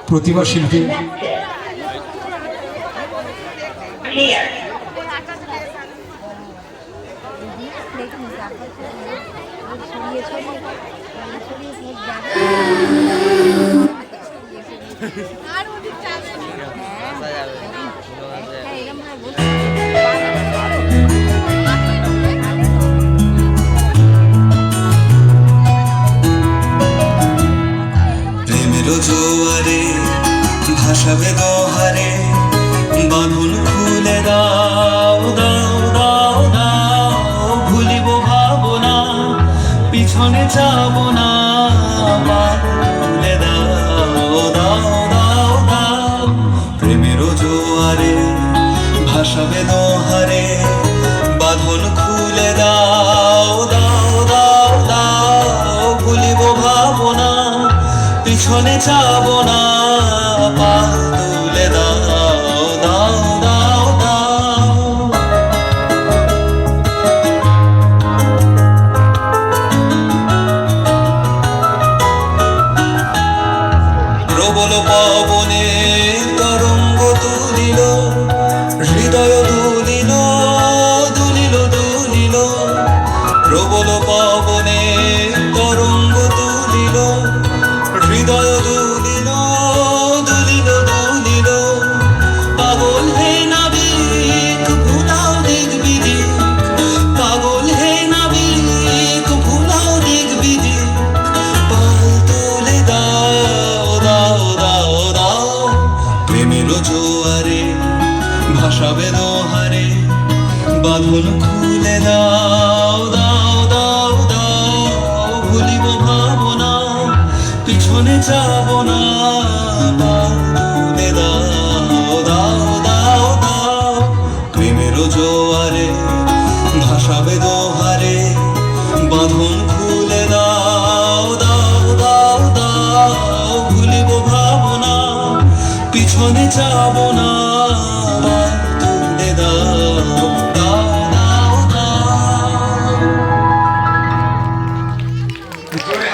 প্রতিভা শিল্পী প্রেমের জোয়ারে ভাসাবে দোহারে বাঁধন খুলে দাও দাও দাও দাও ভুলিব ভাবনা পিছনে যাব না খুলে দাও দাও দাও দাও প্রেমের জোয়ারে ভাসাবে দোহারে বাঁধন খুলে দাও দাও দাও দাও ভুলিব ভাবনা পিছনে যাব না পা তুলে দাও দাও দাও দাও প্রবল পবনে তরঙ্গ তুলিল হৃদয় দুলিল দুলিল দুলিল প্রবল পবনে তরঙ্গ তুলিল হৃদয় দুলিল দুলিল দুলিল পাগল হে নাবিক ভুলাও দিক বিদিক পাগল হে নাবিক ভুলাও দিক বিদিক পাল তুলে দাও দাও দাও দাও প্রেমের জোয়ারে ভাসাবে দোহারে বাঁধন খুলে দাও দাও দাও দাও ভুলিব ভাবনা পিছনে যাব না তুলে দাও দাও দাও দাও প্রেমের জোয়ারে ভাসাবে দোহারে বাঁধন খুলে দাও দাও দাও দাও ভুলিব ভাবনা পিছনে যাব না